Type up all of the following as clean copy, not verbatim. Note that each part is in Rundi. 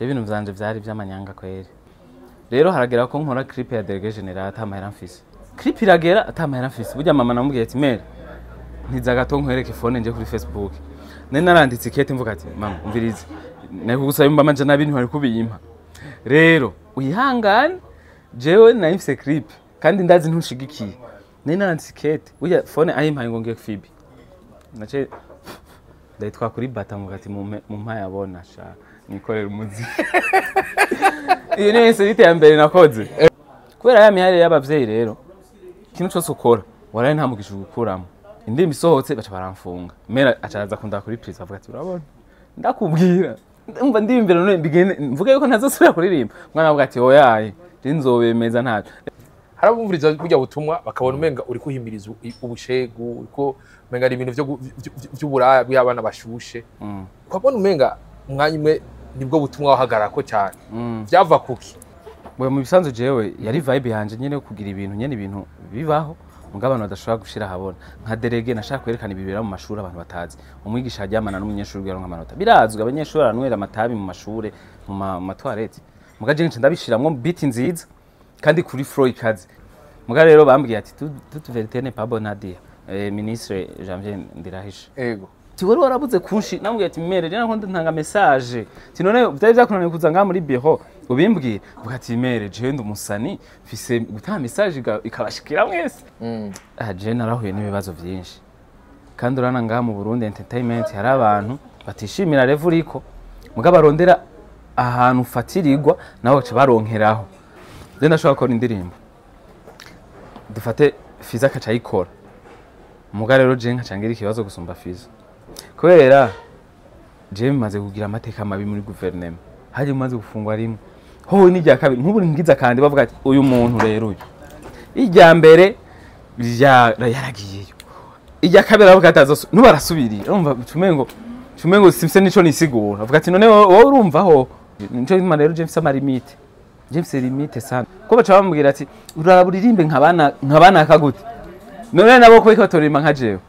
je ibintu vyanje vyari vy'amanyanga kweri rero haragera ko nkora clip ya Délégué Général atamahera mfise clip iragera atamahera mfise burya mama namubwiye ati mere ntiza gato nkwereke phone nje kuri Facebook nari naranditse ikete mvuga ati mama umvirize nako gusaba imbama je nabintu bari kubiyimpa rero uyihangane jewe nayifise clip kandi ndazi ntushigikiye nari naranditse ikete burya phone ayimpaye ngo ngiye Fibi nace ndayitwa kuri bata mvuga ati mu mpaya abona sha nikorera umuziki iyo ni insolite ya mbere nakoze kubera ya mihari y'abavyeyi rero ikintu cyose ukora waraye nta mugisha gukuramo indimi isohotse baca baramfunga mera acaza kunda kuri prise avuga ati urabona ndakubwira umva ndibimbere none mbigene mvuga yuko ntazosubira kuririmba mwana avuga ati oyaye nzobemeza ntaco harabumviriza kujya butumwa bakabona umenga uri kuhimiriza ubushegu uko umenga ari ibintu by'uburaya bw'abana bashushe ukabona umenga umwanya umwe nibwo butumwa wahagarako cyane byava kuki mu bisanzwe jewe yari vibe yanje nyene kugira ibintu nyene ibintu bibaho mugabano badashobora gushira habona nka Délégué nashaka kwerekana ibibera mu mashuri abantu batazi umwigisha ajyamana n'umunyeshuri gwaronka amanota birazwe abanyeshuri aranwera amatabi mu mashure mu matwarete mugaje nce ndabishiramwo beat nziza kandi kuri flow ikaze muga rero bambwiye ati toute vérité n'est pas bonne à dire ministre Janvier Ndirahisha ego tiwari warabuze kunshi namubwiye ati mere rero nko ntanga message ti none byari byakunaniye kuza nga muri bureau ubimbwiye vuga ati mere je ndumusani fise gutanga message ikabashikira mwese je narahuye n'ibibazo byinshi kandi urana nga mu Burundi entertainment hari abantu batishimira level uriko muga barondera ahantu fatirirwa naho bace baronkeraho je ndashobora gukora indirimbo dufate Fiza akaca yikora muga rero je nkacangira ikibazo gusumba Fiza kubera je maze kugira amateka mabi muri guverinema haje maze gufungwa rimwe ho ni rya kabiri nk'ubu ngiza kandi bavuga ati uyu muntu rero uyu ijya mbere yaragiyeyo ijya kabiri bavuga ati nubarasubirira urumva tumengo simse nico nisigura bavuga ati none wowe urumvaho nico imana rero James amarimite James limite sana ko baca bambwira ati uraburirimbe nkabana akagute none nabo ko ikotorima nka jewe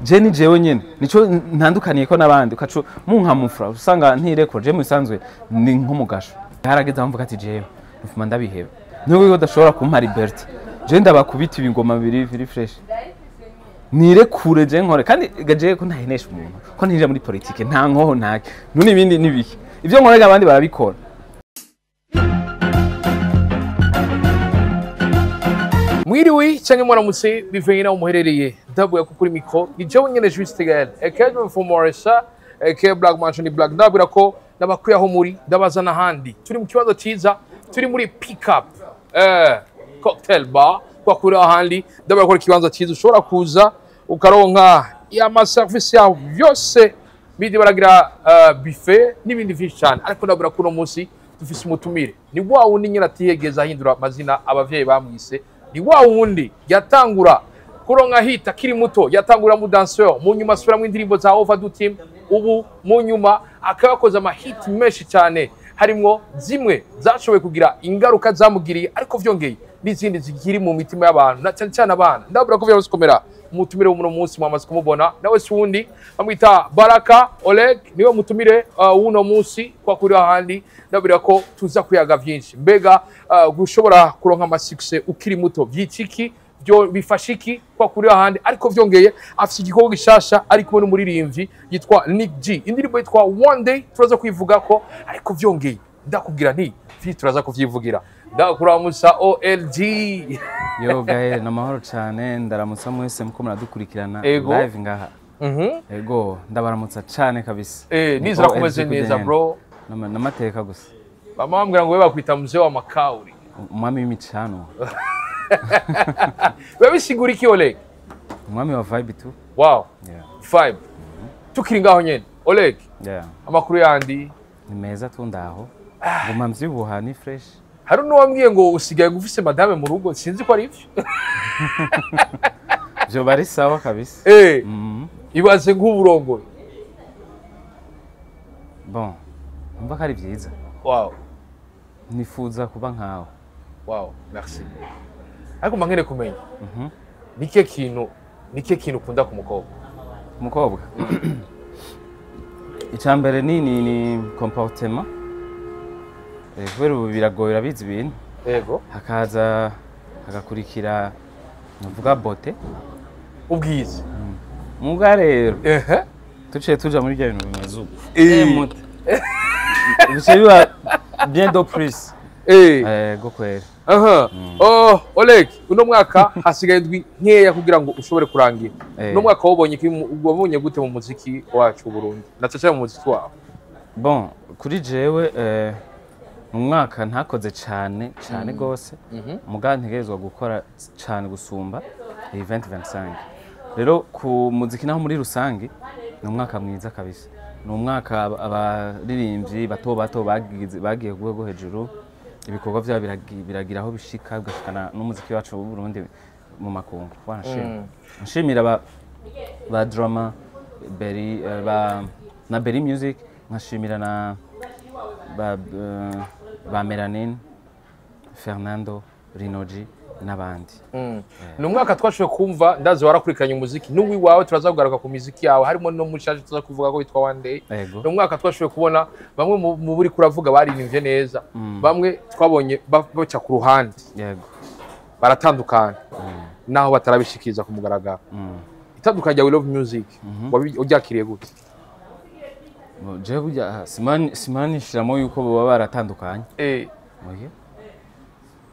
je jewe nyene nico ntandukaniye ko nabandi ukacu munkamufra usanga ntireko je musanzwe ni nk'umugasho harageze amvuga ati jewe mfuma ndabiheba nubwo udashobora kumpa liberty je ndabakubita ibingoma biri fresh nirekure je nkore kandi gaje ko ntahenesha umuntu ko ntije muri politique nta nkoho ntake none ibindi nibiki ivyo nkorega abandi barabikora mwiriwe cyane mwaramutse bivanye naho muherereye ndabuye ko kuri mikro ni jewe nyene Juste Gael ekajwe for Morisa eke Black Mansion Black ndabwira ko nabakuye aho muri ndabazana handi turi mu kibazo cyiza turi muri pick up cocktail bar kwa kuri ahandi ndabwira ko ikibanza cyiza ushobora kuza ukaronka ya service ya byose bidi baragira buffet n'ibindi vyinshi cyane ariko ndabwira ko no munsi dufise umutumire ni wa wundi nyina atiyegeza ahindura amazina abavyeyi bamwise ni wa wundi yatangura kuronka hita kiri muto yatangura mu danseur mu nyuma asubira indirimbo za Overdue Team ubu mu nyuma akabakoza ama hit menshi cyane harimwo zimwe zashoboye kugira ingaruka zamugiriye ariko vyongeye n'izindi zigiri mu mitima y'abantu na cyane abana ndabura ko vyaruskomera umutumire wo mu munsi mwamaze kumubona nawe sundi bamwita Baraka OLEGUE niwe mutumire uno munsi kwa kuri ahandi ndabira ko tuza kuyaga vyinshi mbega gushobora kuronka ama success ukiri muto byiciki byo bifashiki kwa kuri ahandi ariko vyongeye afite igikorwa gishasha ariko n'umuririmbyi yitwa nivye indirimbo yitwa One Day turaza kwivuga ko ariko vyongeye ndakubwira nti turaza kuvyivugira ndakuramusa OLG yo Gael namahoro cyane ndaramutsa mwese muko muradukurikirana live ngaha ego ndabaramutsa cyane kabisa nizira kumeze neza bro namateka gusa bama bambwira ngo we bakwita muzee wa makauri umwami w'imicano babisigura iki OLEGUE umwami wa vibe tu wow vibe tukiri ngaho nyene OLEGUE amakuru yandi ni meza tu ndaho nguma mvyibuha ni fresh hari n'uwambwiye ngo usigaye gufise madame mu rugo sinzi ko ari ivyo byo bari sawa kabisa ibaze nk'uburongoye bon umva kari byiza wow nifuza kuba nkawe wow merci ariko mangene kumenya nike kintu ukunda ku mukobwa icyambere ni comportement kubera ubu biragoye urabizi ibintu yego hakaza hagakurikira nuvuga bote ubwiza muga rero tuciye tuja muri bya bintu bimeze uko muto bice biba bien do plus go kwera Oleg uno mwaka hasigaye ndwi nkeya kugira ngo ushobore kurangira uno mwaka wabonye gute mu muziki wacu Burundi na cyane mu muziki wawe bon kuri jewe mu mwaka ntakoze cyane gose muga ntegerezwa gukora cyane gusumba event 25 rero ku muziki naho muri rusange ni umwaka mwiza kabisa ni umwaka abaririmbyi bato bagiye rwego hejuru ibikorwa byabo biragira aho bishika bigashikana n'umuziki wacu w'u Burundi mu makungu nshimira ba drama Berry na Berry Music nkashimira na ba Melanine Fernando Rinoji n'abandi ni umwaka twashoboye kumva ndazi warakurikiranye umuziki n'uwi wawe turaza kugaruka ku muziki yawe harimo no mushaje tuza kuvuga ko witwa One Day ni umwaka twashoboye kubona bamwe mu buri kuravuga barinimvye neza bamwe twabonye baca ku ruhande yego baratandukana naho batarabishikiza ku mugaragaro itandukanye We Love Music wabyakiriye gute je burya simani shiramo yuko baba baratandukanye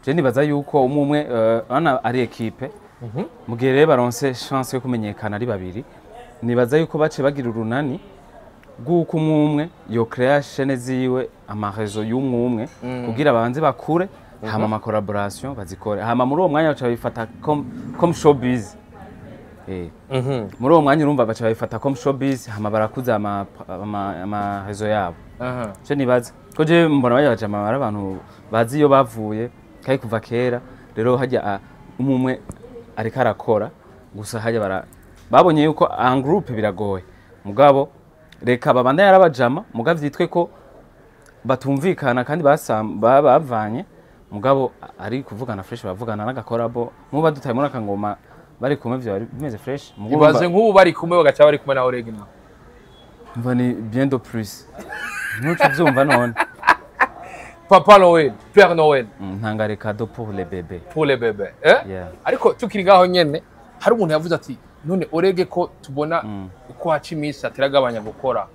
je nibaza yuko umwe ana ari equipe mugihe rero baronse chance yo kumenyekana ari babiri nibaza yuko bace bagira urunani guko umwe yo creation ziwe amarezo y'umwe kugira abanze bakure hama ama collaboration bazikore hama muri uwo mwanya baca bifata comme showbiz muri uwo mwanya urumva baca bifata comme showbiz hama barakuza ama rezo yabo je nibaza ko je mbona bayaje amara abantu bazi iyo bavuye kai kuva kera rero hajya umwe ariko arakora gusa hajya babonye yuko en groupe biragoye mugabo reka babanda yarabajama mugabo vyitwe ko batumvikana kandi bavanye mugabo ari kuvugana fresh bavugana n'agakorabo muba dutaye muri akangoma bari kumwe byo bimeze fresh ibaze nk'ubu bari kumwe bagaca bari kumwe na OLEGUE mva ni bien de plus nuko byumva none Papa Noël, Père Noël. Ntangare cadeau pour les bébés. Pour les bébés. Ariko tukiri ngaho nyene hari umuntu yavuze ati none OLEGUE ko tubona uko haca imisi ateragabanya gukora.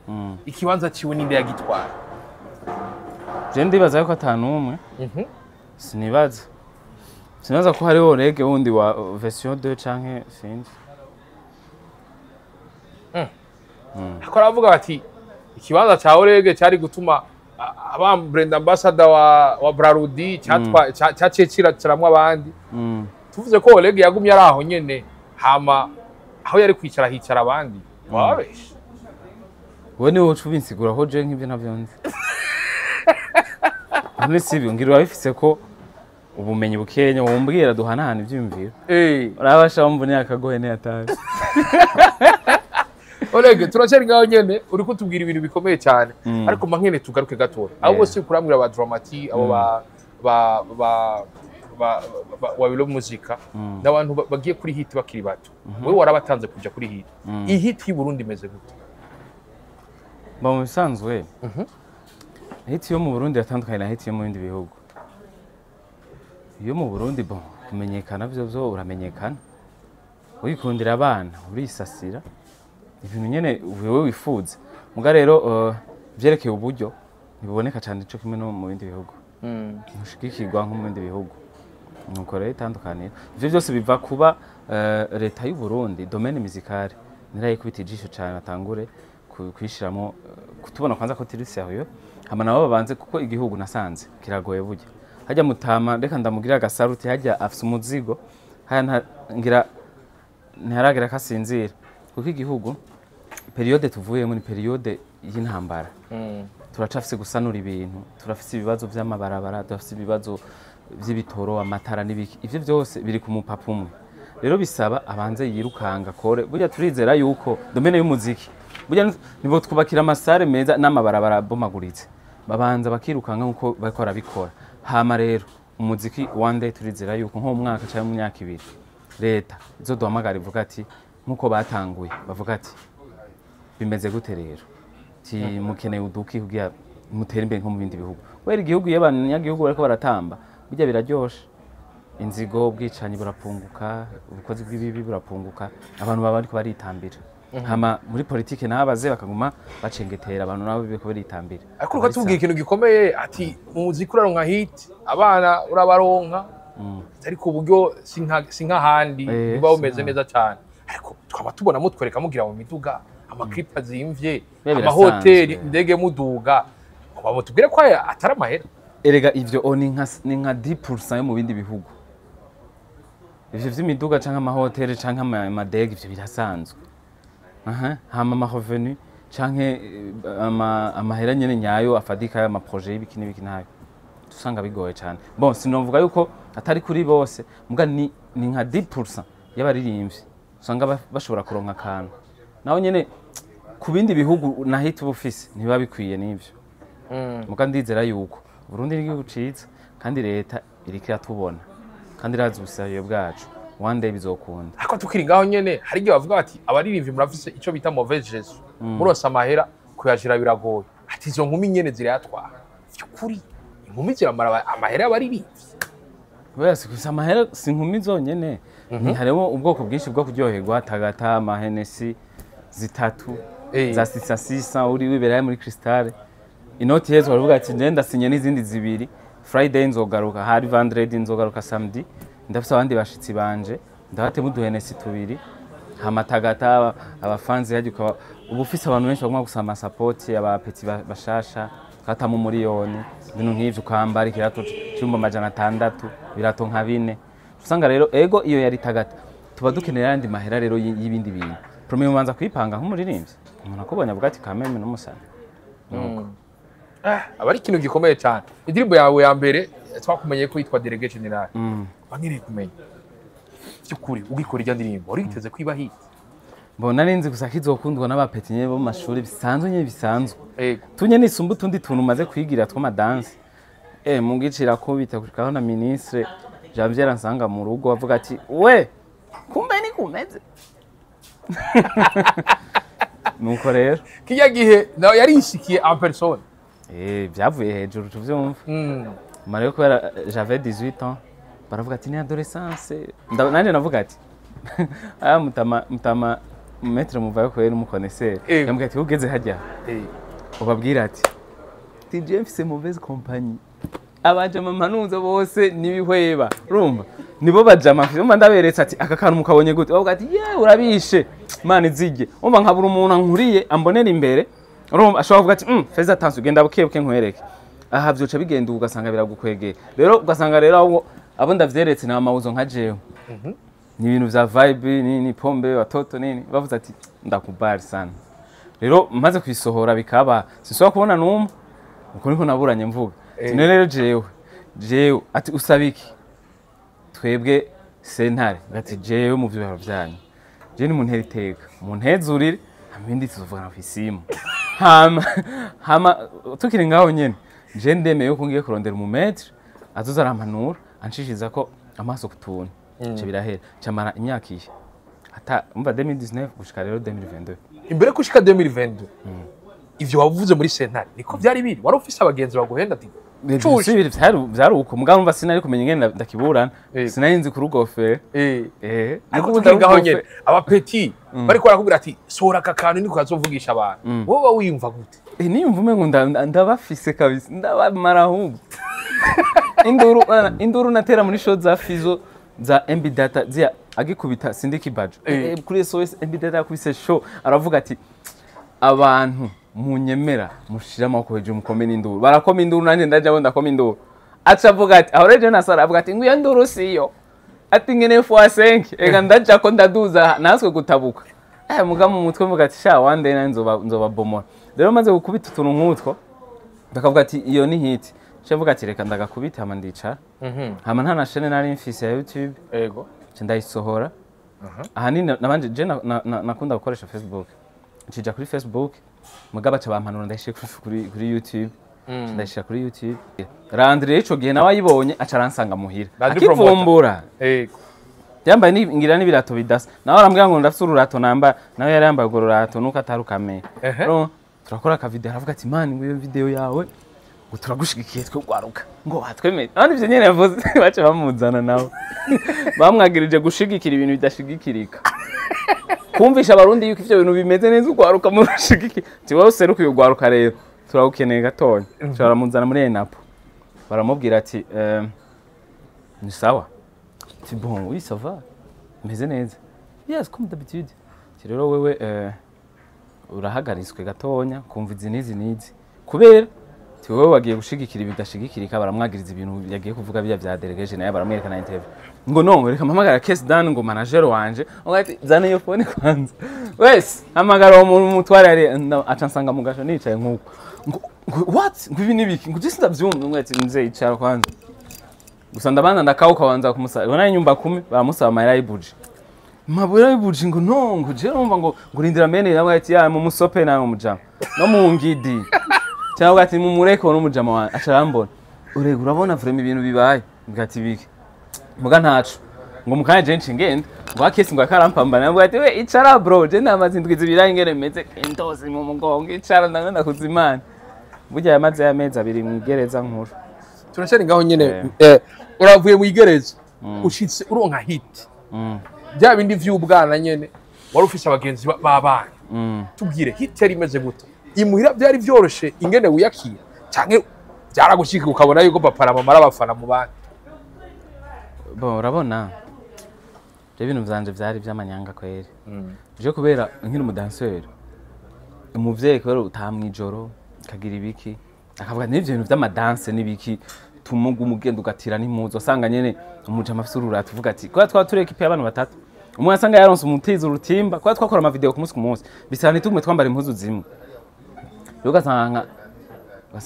Ikibanza ciwe ninde yagitwara? Je ndibaza yuko atanumwe. Sinibaza ko hari OLEGUE wundi wa version 2 canke sinzi. Akora avuga bati ikibanza ca OLEGUE cyari gutuma aba brand ambassador wa Brarudi cyacecira kiramwe abandi tuvuze ko OLEGUE yagumye ari aho nyene hama aho yari kwicara hicara abandi wabeshe we ni wocu binsigura ho je nk'ibyo navyo nzi none sibi ngira bifise ko ubumenyi bukenya wombwira duhanahana ivyumviro urabasha wumvune akagohe ne yataje OLEGUE turaceri ngaho nyene uri kutubwira ibintu bikomeye cyane ariko mankene tugaruke gatora abo bose kuramwira ba dramati abo wa bilo muzika n'abantu bagiye kuri hit bakiri bato wewe warabatanze kuja kuri hit ihit y'u Burundi imeze gute mu bisanzwe hit yo mu Burundi yatandukanye na hit yo mu bindi bihugu yo mu Burundi bon kumenyekana byo uramenyekana uyikundira abana urisasira ibintu nyene wewe wifuza muga rero byerekeye uburyo ntiboneka cyane cyo kimwe no mu bindi bihugu mushikikirwa nko mu bindi bihugu nuko rero itandukanira ivyo byose biva kuba leta y'u Burundi domaine musicale nirayikubita ijisho cyane atangure kwishiramo kutubona kwanza ko tiri sérieux hama nabo babanze kuko igihugu nasanze kiragoye burya hajya mutama reka ndamugira agasaruti hajya afise umuzigo haya ngira ntaragera kasinzira kuko igihugu periode tuvuyemo ni periode y'intambara turacafise gusanura ibintu turafise ibibazo by'amabarabara turafise ibibazo by'ibitoro amatara n'ibiki ivyo byose biri ku mupapa umwe rero bisaba abanze yirukanga kore burya turizera yuko domaine y'umuziki burya nibo twubakira amasare meza n'amabarabara bomaguritse babanza bakirukanga nkuko bakora bikora hama rero umuziki One Day turizera yuko nko mu mwaka cyangwa mu myaka ibiri leta izo duhamagara ivuga ati nkuko batanguye bavuga ati bimeze gute rero ti mukeneye uduki kugira mutera imbere nko mu bindi bihugu kubera igihugu iyo abanyagihugu bariko baratamba burya biraryoshe inzigo ubwicanyi burapunguka ubukozi bw'ibibi burapunguka abantu baba bariko baritambira hama muri politike nabaze bakaguma bacengetera abantu nabo biko baritambira ariko ukatubwira ikintu gikomeye ati umuziki uraronka hit abana urabaronka ariko uburyo sinka handi biba bumeze neza cyane ariko twaba tubona mutwereka mugira mu miduga amaklip azimvye amahoteli indege muduga bamutubwire ko atari amahera erega ivyo ni nka 10% yo mu bindi bihugu ivyo vy'imiduga canke amahoteli canke amadege ivyo birasanzwe hama amarevenu canke amahera nyene nyayo afadika y'ama projet y'ibiki n'ibiki nayo usanga bigoye cyane bon sinovuga yuko atari kuri bose muga ni nka 10% y'abaririmbyi usanga bashobora kuronka akantu naho nyene ku bindi bihugu nahita ubufise ntiba bikwiye n'ivyo muga ndizera yuko Burundi ni igihugu ciza kandi leta iriko iratubona kandi irazi ubusayo bwacu one day bizokunda ariko tukiri ngaho nyene hari igihe bavuga bati abaririmbyi murafise ico bita mauvaise gestion murose amahera kuyajira biragoye ati izo nkumi nyene zirayatwara vyukuri inkumi ziramara amahera y'abaririmbyi wese gusa amahera si inkumi zonyene ni harimo ubwoko bwinshi bwo kuryoherwa tagata amahenesi zitatu za 600 uri wiberaye muri Crystal inoti yezo baravuga ati ndenda sinye n'izindi zibiri Friday nzogaruka hari vendredi nzogaruka samedi ndafise abandi bashitsi banje ndabate muduhenesi tubiri hamatagata abafanzi yajuka ubufise abantu benshi bagomba gusama support abapeti bashasha kata mu miliyoni ibintu nk'ivyo kwambara ikirato cyumba 600 birato nka 4 usanga rero ego iyo yari tagata tuba dukenera yandi mahera rero y'ibindi bintu premier umanza kwipanga nk'umuririmbyi umuntu akubonye avuga ati kameme n'umusana abari ikintu gikomeye cyane indirimbo yawe ya mbere twakumenye ko yitwa Délégué Général bangire kumenya cyukuri ugikora irya ndirimbo uri biteze kwiba hit mbona ninzi gusa kizokundwa n'abapeti nyene bo mu mashuri bisanzwe nyene bisanzwe tunye nisumba utundi tuntu maze kwigira two madanse mungicira ko bitakushikaho na ministre Janvier ansanga mu rugo avuga ati we kumbe ni kumeze nuko rero kijya gihe nawe yarishikiye en personne byavuye hejuru tuvyumva mareko kubera j'avais 18 ans baravuga ati ni adolescence nanje navuga ati aya mutama maître muvayo ko yari umukoneseri yambwiye ati ugeze hajya ubabwira ati TJ mfise mauvaise compagnie abajama manuzo bose nibihweba urumva nibo bajama mfise ndaberetse ati aka kantu mukabonye gute bavuga ati urabishe mani zige umva nkabura umuntu ankuriye ambonera imbere urumva ashobora kuvuga ati feza tansu genda bukebuke nkwereke aha byoca bigenda ugasanga biragukwegera rero ugasanga rero abo ndavyeretse na mawuzo nka jewe ni ibintu vya vibe ni pombe watoto nini bavuze ati ndakubari sana rero maze kwisohora bikaba sinsoba kubona numwe uko niko naburanye mvuga rero jewe ati usabiki twebwe sentare ati jewe mu vyaro vyanyu je ni muntera iteka muntezurire amindi tuzovana kwisimu hama tukiri ngaho nyene je ndemeye ko ngiye kurondera umumetre azoza arampanura anshishiza ko amaso kutuntu cyo birahera camara imyaka ihe ata umva 2019 gushika rero 2022 imbere kushika 2022 ivyo wavuze muri sentare niko byari biri wari ufise abagenzi baguhenda ati byari uko mugabo umva sinari kumenya ngene ndakiburana sinarinzi kurugofera ariko ngaho nyene abapeti bari ko barakubwira ati sora kakanu niko kazovugisha abantu wowe wiyumva gute niyumva umengo ndabafise kabisa ndabamara ahubwo induru natera muri show za Fizo za MB Data zia agikubita sindiki badge kuri SOS MB Data yakubise show aravuga ati abantu munyemera mushira amako hejuru mukome n'induru barakoma induru nanje ndaje abo ndakoma induru aca avuga ati aho reje nasara avuga ati nguye nduru siyo ati ngene fois 5 ega ndaje ko ndaduza naswe gutabuka muga mu mutwe mvuga ati sha one day nzoba bomora rero maze gukubita utuntu nk'utwo bakavuga ati iyo ni hit shavuga ati reka ndagakubita hama ndicara hama nta na chaîne nari mfise ya YouTube ndayisohora ahanini nabanje je nakunda gukoresha Facebook cija kuri Facebook mugaba ca bampanura ndashye kuri YouTube ndashira kuri YouTube Randire ico gihe nawe ayibonye aca aransanga muhira akivumbura yambaye ngira n'ibirato bidasa nawe arambwira ngo ndafite ururato namba nawe yari yambaye ururato nuko atarukameye turakora aka video aravuga ati man ngo iyo video yawe ngo turagushigikiye twe gwaruka ngo batwemeye abandi ivyo nyene yavuze bace bamuzana nawe bamwagirije gushigikira ibintu bidashigikirika kumvisha abarundi yuko ivyo bintu bimeze neza ugwaruka mu rushigiki ti wowe seruka uyo gwaruka rero turagukeneye gatonya turaramuzana muri Enapo baramubwira ati ni sawa ti bon oui ça va meze neza yes comme d'habitude ti rero wewe urahagariswe gatonya kumva izi nizi kubera ti wowe wagiye gushigikira ibidashigikirika baramwagiriza ibintu yagiye kuvuga bya delegation naye baramwerekana interview ngo no reka mpamagara case dan ngo manager wanje ngati zana iyo phone kwanza wese hamagara umuntu mutware ari acansanga mu gasho nicaye nkuko what ngo ibi nibiki ngo jisi ndavyumva ngati mze icara kwanza gusa ndabana ndakauka wanza kumusaba ubona inyumba 10 baramusaba Amahera y'ibuje mabura y'ibuje ngo no ngo je numva ngo ngurindira mene nawe ati ya mu musope na mu mujama no mu ngidi cyangwa ati mu mureko no mujama wa acarambona urego urabona vrema ibintu bibaye ngati biki muga ntacu ngo mukanya jenshi ngenda ngo akesi ngo akarampamba nabwo ati we icara bro je namaze indwiza ibirangere meze intozi mu mugongo icara ndagenda kuzimana burya yamaze yameza abiri mu gereza nkuru turashari ngaho nyene uravuye mu igereza ushitse uronka hit bya bindi vy'ubwana nyene wari ufise abagenzi babana tubwire hit yari imeze gute imuhira byari byoroshe ingene wiyakira canke byaragushika ukabona yuko papa na mama arabafana mu bandi bo urabona ibintu vyanje vyari vy'amanyanga kweri je kubera nkiri umudanseur umuvyeyi kubera utamwijoro kagira ibiki akavuga n'ivyo bintu vy'amadanse n'ibiki tumuga umugenda ugatira n'impuzo asanga nyene umuja amafisura tuvuga ati kwa twatureka ipe abantu batatu umwe asanga yaronse umutiza urutimba kwa twakora ama video ku munsi ku munsi bisana tumwe twambara impuzu zimwe ugasanga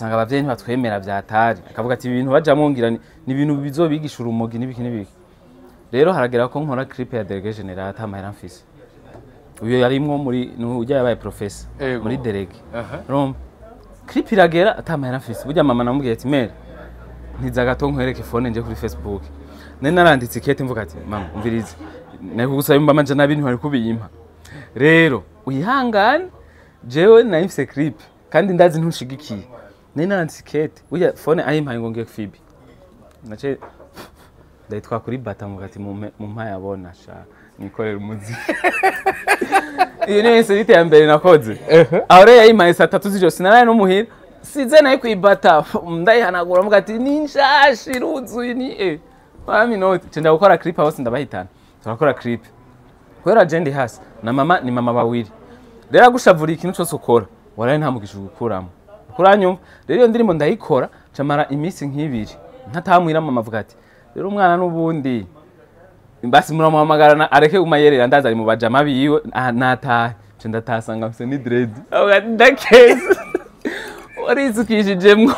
abavyeyi ntibatwemera vyatari akavuga ati ibintu bajamwo ngira ni ibintu bizobigisha urumogi n'ibiki rero haragera ko nkora clip ya Delege General ata Amahera mfise uyo yarimwo muri ujya yabaye professor muri Delege rom clip iragera ata Amahera mfise burya mama namubwiye ati mere ntiza gato nkwereke phone nje kuri Facebook nene naranditse ikete mvuga ati mama umvirize nako gusaba imbama nje nabintu bari kubiyimpa rero uyihangane jewe nayifise clip kandi ndazi ntushigikiye nene naranditse ikete burya phone ayimpaye ngo ngiye Fibi nace ndayitwa kuri bata mugati mu mpaya abona sha nikorera umuziki iyo ni insolite ya mbere nakoze aho rero yayimpaye 3 z'ijoro sinaraye no muhira size nayo kwibata ndayihanagura mugati ninshashi ruzuye ni wa minute cenda gukora clip aho sindabahitana turakora clip kwera jendi hasi na mama ni mama bawiri rero agushavura ikintu cyose ukora waraye nta mugisha gukuramo kuranyumva rero iyo ndirimbo ndayikora camara imisi nk'ibiri ntatamwira mama avuga ati rero umwana n'ubundi basi muramuhamagara areke umayerera ndaza ari mu bajama biwe natahe cenda tasanga mfise ni dread avuga ndakeze warisukishijemwo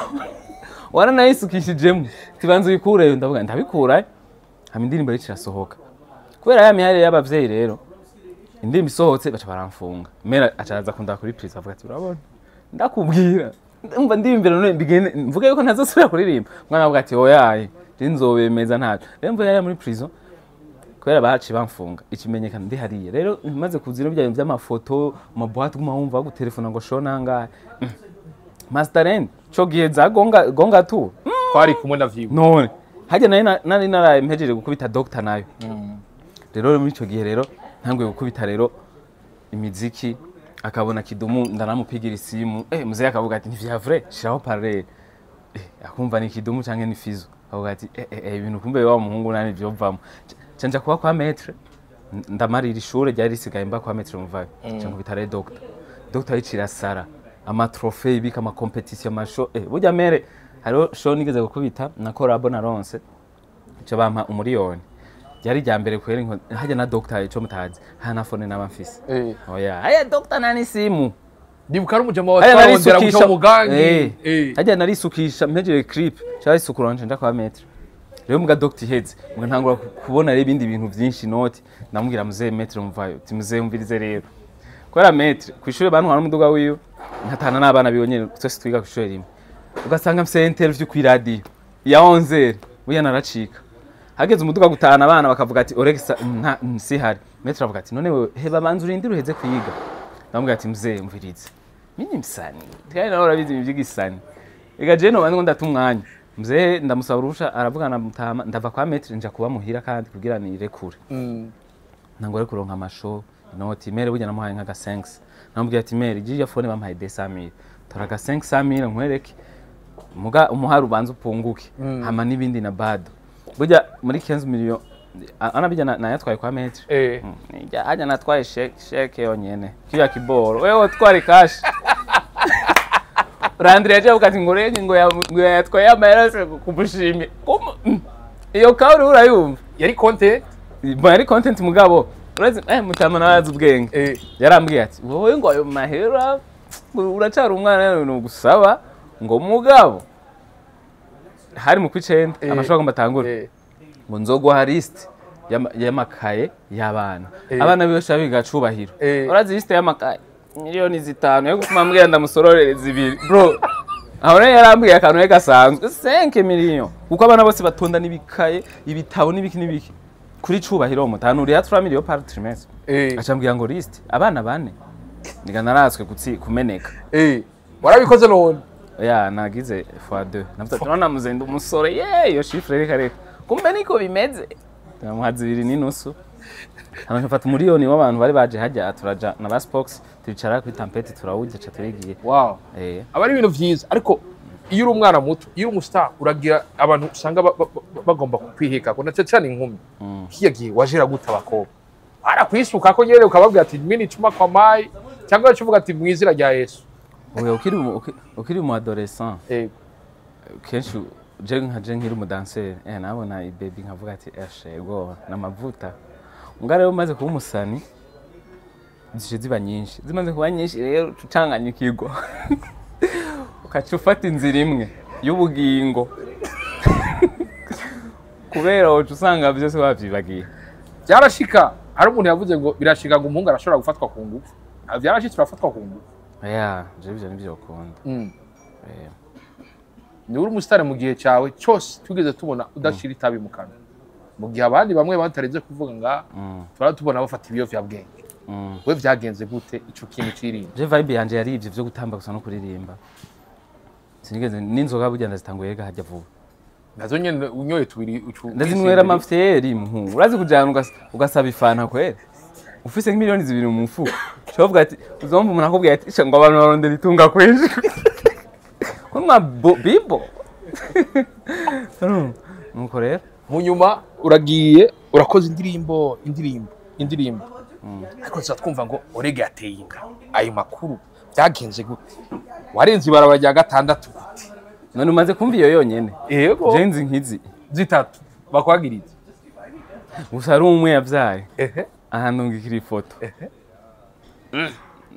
waranayisukishijemwo tibanze uyikureyo ndavuga ndabikura hama indirimbo rero irasohoka kubera ya mihari y'abavyeyi rero indirimbo isohotse baca baramfunga mera acaza kunda kuri prison avuga ati urabona ndakubwira umva ndimbere none mbigene mvuga yuko ntazosubira kuririmba mwana avuga ati oyaye nzobemeza ntaco rero mvuye muri prison kubera baci bamfunga ikimenyekana ndi hariye rero maze kuzira bya by'amafoto mu boîte gumawumva gutelefona ngo shona ngahe masteren cyo gihe za gonga tu twari kumwe na vyiwe none hajya nari naraye mpejeje gukubita doctor nayo rero muri cyo gihe rero ntangwe gukubita rero imiziki akabona kidumu ndanamupigira isimu muzeya akavuga ati nivya vrai shiraho parallel akumva ni kidumu canke ni fizo avuga ati ibintu kumbe wa muhungu nani byo vamo canja kuba kwa maître ndamarira ishure ryari risigaye mba kwa maître muvayo canke bitare doctor yicira sara ama trophée ibika ama competition ma show burya mere haro show nigeze gukubita na collab na ronse cyo bampa umuriyoni yari rya mbere kwera hajya na doctor cyo mutazi hana phone n'abamfise oya aya doctor nani simu ndibuka ari umujama wa twarondera guca umugangi hajya narisukisha mpejeje clip cyari sukuranje nda kwa maître rero muga doctor heze muga ntangura kubona rero ibindi bintu byinshi note namubwira muze maître muvayo timuze umvirize rero kwera maître kwishuri bantwara umuduga wiyo ntatana n'abana bibonye twese twiga kwishuri rimwe ugasanga mfise interview ku radio ya 11 buya naracika hageze umuduga gutana abana bakavuga ati oregisa si hari maître avuga ati none wewe heba banzu urindire uheze kwiga namubwira ati muze umvirize mini msani kandi nawe urabizi ibyigisani ega je no bantu ndatumwanya mzee ndamusaba urusha aravugana mutama ndava kwa metre nja kuba muhira kandi kugira nirekure nangore kuronka amasho inoti mere burya namuhaye nka 5 namubwiye ati mere ije phone bampaye 200,000 toraga 500,000 nkwereke muga umuharu banza upunguke hama nibindi na bado burya muri 15 million anabijya na yatwaye kwa metre ajya natwaye sheke yonyene kiya kiboro wewe twari cash Randri aje ukati ngorenge ngo yatwaye amahera kumushimye iyo kauri urayumva yari content yari content mugabo urazi mutama nazi ubwenge yarambwiye ati wowe ngo ayo mahera uracara umwana no gusaba ngo mugabo hari mu kwicenda amashaka mbatangura ngo nzogwa list y'amakaye y'abana abana bose biga cubahiro urazi list y'amakaye miliyoni 5 yo gutuma mbwira ndamusororere zibiri bro aho rero yarambwiye akantu gasanzwe 5 million kuko abana bose batonda nibikaye ibitabo nibiki kuri cubahiro mutanuri ya 3 million par trimestre acambwiye ngo list abana bane ndiga naratswe kumeneka warabikoze none ya nagize x2 navuze none namuzenda umusore iyo chiffre reka kumbe niko bimeze namuhazi 2 n'inusu hano mfata miliyoni w'abantu bari baje hajya turaja na basbox turicara kuri tampete turawujya cha turigiye wow abari ibintu vyiza ariko iyo uri umwana muto iyo uri umustar uragira abantu usanga bagomba kwiheka ko nace cyane inkumi kiyagiye wajera guta abakobwa arakwisuka ko nyere ukababwira ati mini cuma kwa mai cyangwa ucuvuga ati mwizira rya Yesu oya ukiri mu adolescent kenshi je nkiri mu dancer nabona baby nkavuga ati eshego namavuta ngare umaze kuba umusani zije ziba nyinshi zimaze kuba nyinshi rero tucanganya ikigwa ukacufata inzira imwe y'ubugingo kubera wocu usanga byose wavyibagiye byarashika hari umuntu yavuze ngo birashika ngo umuhungu arashobora gufatwa ku ngufu byarashitse turafatwa ku ngufu je bivyo nivyo ukunda ni uri umusitari mu gihe cyawe cyose tugeze tubona udashira itabi mu kanwa mu gihe abandi bamwe batarenze kuvuga nga tubona bafata ibiyovyabwenge we vyagenze gute ico kintu cirinda je vibe yanje yari ivyo byo gutamba gusa no kuririmba sinigeze n'inzoga burya ndazitanguye ga hajya vuba nazo nyene unyoye tubiri ndazinwera amafyeri mpu urazi kujana ugasaba ifana kwera ufise nk'imiliyoni 2 mu mufuko cyovuga ati uzomva umuntu akubwiye ati ngo abantu barondera itunga kwinshi kuma bibo nuko rero mu nyuma uragiye urakoze indirimbo ariko twumva ngo OLEGUE yateye inga ayo makuru byagenze gute warenze ibarabara rya 6 gute none umaze kumva iyo yonyene yego jenzi nkizi zitatu bakwagiriza gusa ari umwe yavyaye ahantu ngikiri ifoto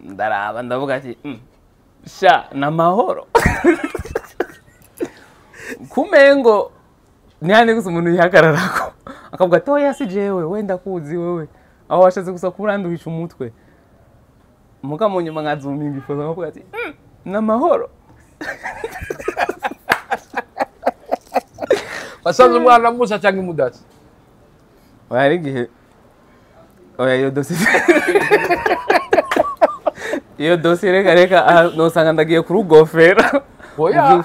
ndaraba ndavuga ati sha na mahoro kumengo nihane gusa umuntu yihagararako akavuga ati oya si jewe wenda kuzi wewe aho washatse gusa kuranduhisha umutwe muga mu nyuma nkazuminga ifoto akavuga ati na mahoro basanze umwana musa cyangwa imudasi oya igihe oya iyo dosi reka nosanga ndagiye kurugofera oya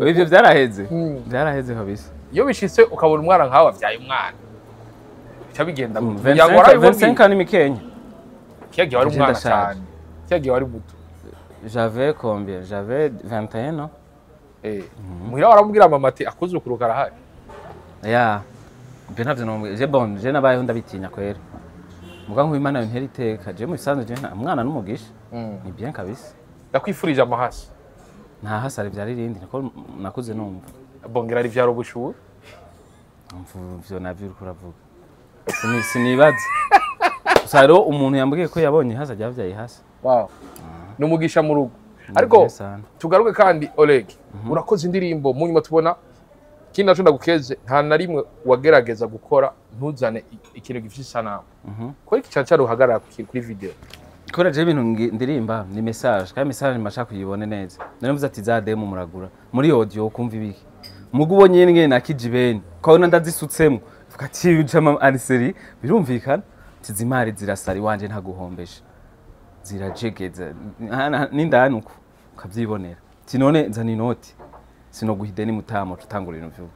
ivyo byaraheze kabisa iyo bishitse ukabona umwana nkawe avyaye umwana cyabigenda 25 ni mikenya kiyagiye wari umwana cyane kiyagiye wari muto j'avais combien j'avais 21 ans muhira waramubwira mama ati akoze ukuruka arahari ya byo ntavyo no je nabayeho ndabitinya kwera muga nk'Imana yontera iteka je mu bisanzwe je umwana n'umugisha ni bien kabisa yakwifurije amahasi nta hasare byari rindi niko nakuze numva bongera ari vyaro bushuwe mvyo navyo kuravuga sinibaza usaro umuntu yambwiye ko yabonye hasa ryavyaye hasa wow numugisha mu rugo ariko tugaruke kandi OLEGUE urakoze indirimbo mu nyuma tubona kindi naco ndagukeze nta na rimwe wagerageza gukora ntuzane ikintu gifite sanamu ko iki cyacaro uhagarara kuri video kora je ibintu ndirimba ni message kandi message mashaka kuyibone neza none mvuze ati za demo muragura muri audio kumva ibiki mugo ubonye nyene nakijibeni ko ndazisutsemo vuga ati jama aniseri birumvikana tizimari zirasari wanje ntaguhombesha zirajegeza n'indani uko ukavyibonera ati none nzana inoti sinoguhide ni mutamo tutangura ibintu vy'ubu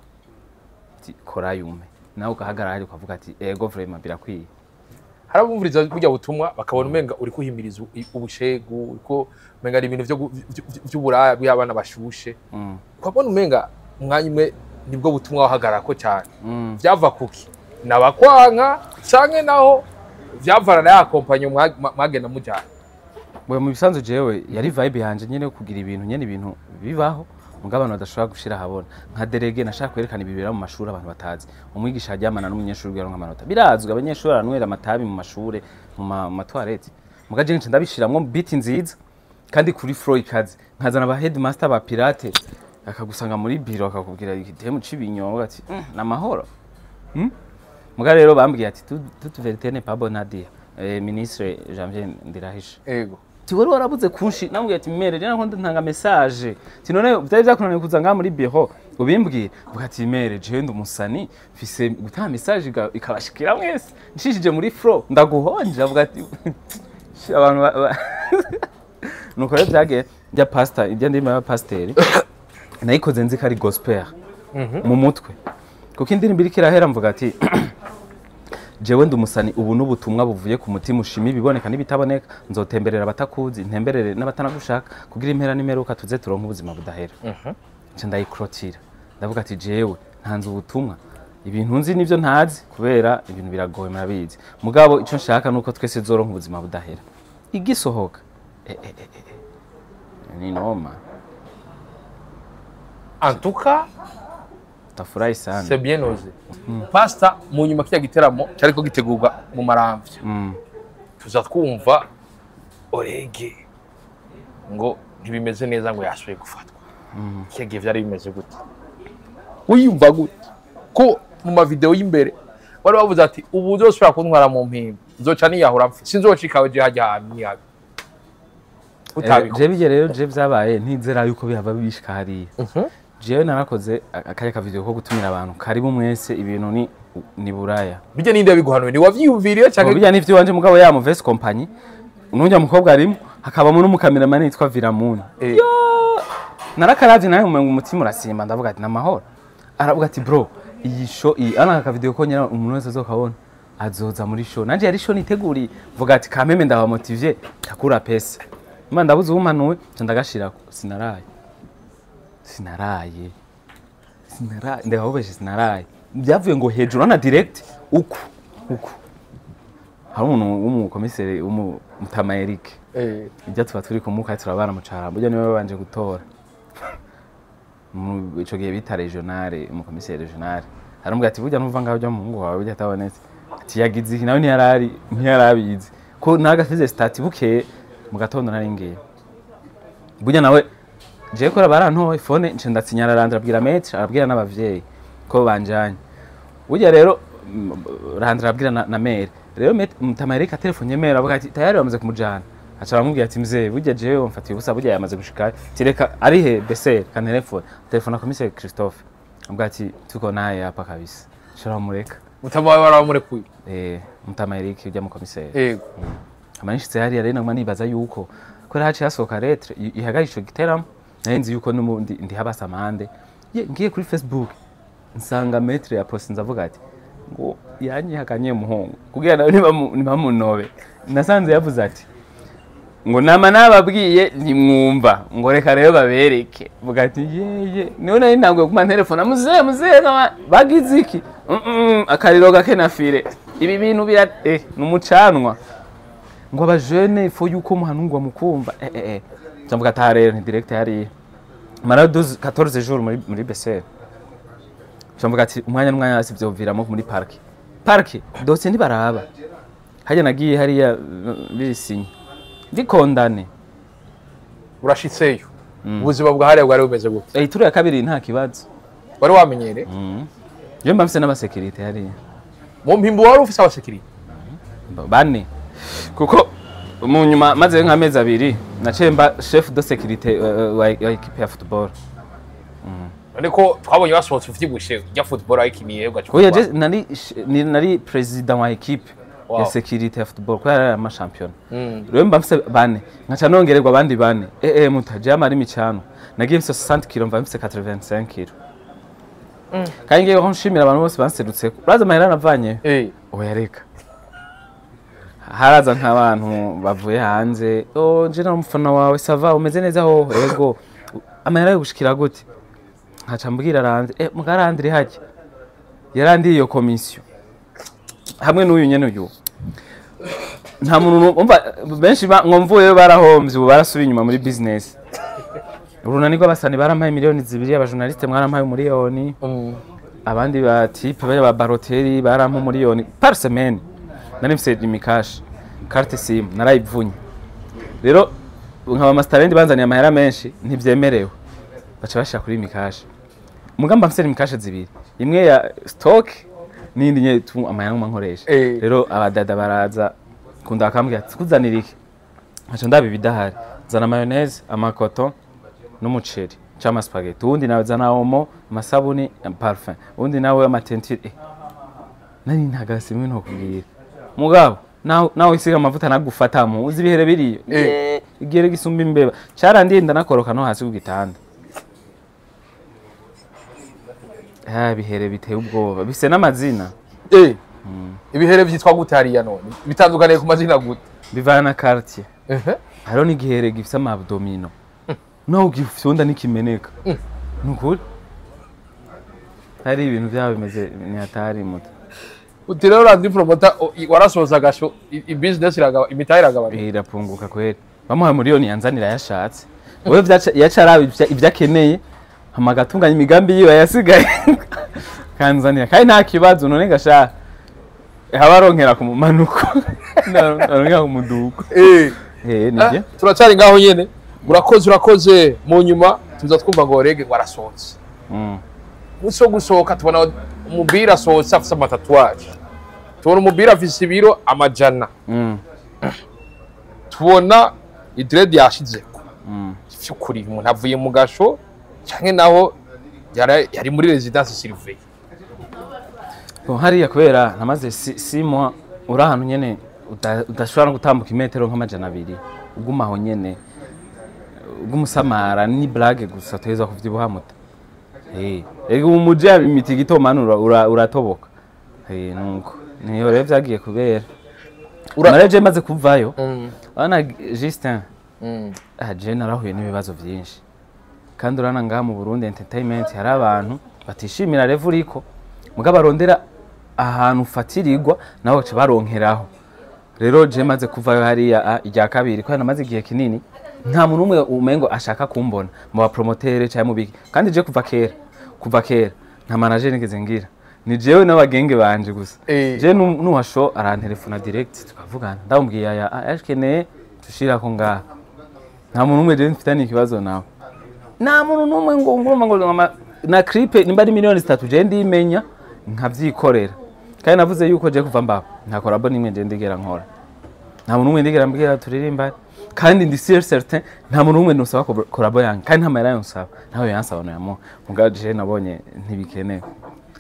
ati kora yume nawe ugahagarara ari ukavuga ati ego vraiment birakwiye. Harabumviriza burya butumwa bakabona umenga uri kuhimiriza ubushegu uriko umenga ari ibintu vy'uburaya bw'abana bashushe ukabona umenga umwanya imwe nibwo butumwa wahagarara ko cyane vyava kuki nabakwanka canke naho vyavana na yakompanye mwagenda mujana. Mu bisanzwe jewe yari vibe yanje nyene yo kugira ibintu bibaho mugabano badashobora gushira habona nka delege nashaka kwerekana ibibera mu mashuri abantu batazi umwigisha ajyamana n'umunyeshuri ugaronka amanota birazwe abanyeshuri aranwera amatabi mu mashure mu matwarete mugaje nce ndabishiramwo biti nziza kandi kuri flow ikaze nkazana aba headmaster ba pirate akagusanga muri biro akakubwira igitemu cibinyoga ati namahoro muga rero bambwiye ati toute vérité n'est pas bonne à dire ministre Janvier Ndirahisha ego tiwari warabuze kunshi namubwiye ati mere rero nko ntanga message ti none byari byakunaniye kuza nga muri biro ubimbwiye vuga ati mere je ndumusani fise gutanga message ikabashikira mwese nshishije muri flow ndaguhonje avuga ati abantu nuko rero byage njya pastor ibyo ndimo ya pasteur nayikoze nzi kari gospel mu mutwe kuko indirimbo irikirahera mvuga ati jewe ndumusani ubu n'ubutumwa buvuye ku mutima ushimi biboneka nibitaboneka nzotemberera abatakuzi ntemberere n'abatanagushaka kugira impera nimeruka tuze turonka ubuzima budahera nce ndayikrotira ndavuga ati jewe ntanze ubutumwa ibintu nzi nivyo ntazi kubera ibintu biragoye murabizi mugabo ico nshaka nuko twese zoronka ubuzima budahera igisohoka ni noma en tout cas tafurahi sana c'est bien osé pasta mu nyuma kya giteramo cyariko gitegurwa mu maramvye tuza twumva OLEGUE ngo ntibimeze neza ngo yashoye gufatwa kigiye vyari bimeze gute uyumva gute ko mu ma video y'imbere wari bavuze ati ubu uzosubira kuntwara mu mpimba nzoca niyahura mfi sinzocikawe je hajya hamwe niyabe utabiko je bije rero je vyabaye ntizera yuko bihava bishika hariya jewe narakoze akaya ka video ko gutumira abantu karibu mwese ibintu ni buraya bijya ninde biguhanuye ni wavyiyumviriye cyangwa bijya n'ivyo wanje mugabo ya mu vest company ununja mukobwa arimo hakabamo n'umukameraman yitwa Viramuni yo narakaravye nawe umenga umutima urasimba ndavuga ati namahoro aravuga ati bro iyi show ana ka video ko nyara umuntu wese azokabona azoza muri show nanje yari show niteguri vuga ati kameme ndaba motivier takura pesa mba ndabuze umanuwe ndagashira sinaraye ndahobeje sinaraye byavuye ngo hejuru na direct uku hari umuntu w'umukomiseri w'umutama Eric ibyo tuba turi kumuka turabana mu caramba byo niwe babanje gutora mu ico gihe bita regionale umukomiseri regionale arambwira ati burya numva ngaho byo mu ngo wawe burya tabonetse ati yagize iki nawe ntiyarabizi ko nagasize stati bukeye mu gatondo naringiye burya nawe je ko barantoye phone nce ndatsinyara arabwira maître arabwira n'abavyeyi ko banjanye burya rero arabwira na maître rero mutama Eric telefone maître avuga ati tayari bamaze kumujana aca aramubwira ati mzee burya jewe mfatiye ubusa burya yamaze gushika tireka ari he bese ka telefone akomise Christophe avuga ati tuko naye hapa kabisa shara mureka mutama wawe waramurekuye mutama Eric ujya mu komiseri yego amanishitse hari rero naguma nibaza yuko ko haci hasohoka lettre ihagarisho giteramo nzi yuko n'umundi ndi habasamande ngiye kuri Facebook nsanga maître ya poste nzavuga ati ngo yanyihakanye muhongo kugira nawe nibamunobe nasanze yavuze ati ngo nama nababwiye ntimwumva ngo reka rero babereke vuga ati yeye niho nari ntabwo kuma telefone muzee bagize iki akariro gake nafire ibi bintu bira numucanwa ngo abajene fo yuko muhanungwa mukumva cyamvuga ata rero ni direct yari mara 14 jours muri BC cyamvuga ati umwanya hasi byoviramo muri park dose ntibaraba hajya nagiye hariya bisinya ndikondane urashitseyo ubuzima bwa hariya bwari bumeze gute turu ya kabiri nta kibazo wari wamenyere yo mbamse n'abasekirite hariya mu mpimbo wari ufise abasekirite bane kuko mu nyuma maze nk'amezi abiri nacemba chef de sécurité wa equipe ya football ariko twabonye basohotse uvyibushe ya football ayikiniye ugacho oya nari president wa equipe Wow. ya security ya football ko yari ama champion rero mba mfise bane nkaca nongererwa abandi bane mutaje amari micano nagiye mfise 60 kg mva mfise 85 kg kandi ngiye ko nshimira abantu bose banserutse uraza amahera navanye oya reka haraza nk'abantu bavuye hanze nje na umufana wawe sava umeze neza ho yego amahera yo gushikira gute nkaca mbwira ranze mugarandire hake yarandiye iyo komisiyo hamwe n'uyu nyene uyu nta muntu umva benshi ngomvuye barahomvye ubu barasubiye inyuma muri business urunani rw'abasani barampaye miliyoni 2 abajournaliste mwarampaye miliyoni abandi ba type ba baroteri barampa miliyoni par semaine nari mfise imikash carte sim narayivunye rero nkaba masterend banzaniye amahera menshi ntivyemerewe baca bashaka kuri imikash mugamba mfise imikash zibiri imwe ya stock nindi nye amahera nkoresha rero abadada baraza kunda akambwira kuzanira iki aca ndabi bidahari zana mayonnaise amakoto n'umuceri cyama spaghetti undi nawe zana omo amasabuni parfum undi nawe amatentire nani ntagasi mwe ntokubwira mugabo nawe isiga amavuta nagufatamo uzi bihere biriyo igere gisumba imbeba carandinda nakoroka no hasi kugitanda bihere biteye ubwoba bise n'amazina ibihere vyitwa gute hariya none bitandukaniye ku mazina gute bivana na quartier hariho n'igihere gifise amabdomino no ugifyonda n'ikimeneka nukuri hari ibintu byabo bimeze ni hatari muto uti rero randi promoter warasoza gasho business imitahe iragabana irapunguka kweri bamuhaye miliyoni yanzanira yashatse wewe yacaraba ivyakeneye hamagatunganya imigambi yiwe yasigaye kanzanira kandi nta kibazo none gasha habaronkera ku mumanuko naronkera ku muduko nivye turacari ngaho nyene urakoze mu nyuma tuza twumva ngo OLEGUE warasohotse muso gusohoka tubona umubira asohotse afise amatatuwaje tubona umubira afise ibiro amajana tubona idred yashizeko vyukuri umuntu avuye mu gasho canke naho yari muri residence Sylvie hariya kubera namaze 6 mois uri ahantu nyene udashobora gutambuka imetero nk'amajana 2 ugumaho nyene ugumusamara ni blague gusa teza kuvyibuha muta ego umuje imiti gitomanura uratoboka nuko niyo rero vyagiye kubera nareje maze kuvayo ana Justin je narahuye n'ibibazo vyinshi kandi urana ngaha mu Burundi entertainment hari abantu batishimira level iko mugabo barondera ahantu fatirirwa naho bace baronkeraho rero je maze kuvayo hariya irya kabiri ko namaze igihe kinini nta muntu umwe umengo ashaka kumbona mu ba promoter cyangwa mu biki kandi je kuva kera nta manager nigeze ngira ni jewe n'abagenge banje gusa je nuwasho arantelefona direct tukavugana ndamubwiye ashkeneye tushira ko ngaha nta muntu umwe je mfitanye ikibazo nawe nta muntu numwe ngo na clip nimba ari miliyoni 3 je ndimenya nkavyikorera kandi navuze yuko je kuva mbaba nta collabo nimwe je ndigera nkora nta muntu umwe ndigera mbwira turirimba kandi ndi certain nta muntu umwe nusaba collabo yange kandi nta mahera yonsaba nawe yansaba no yamo mugaje je nabonye ntibikenewe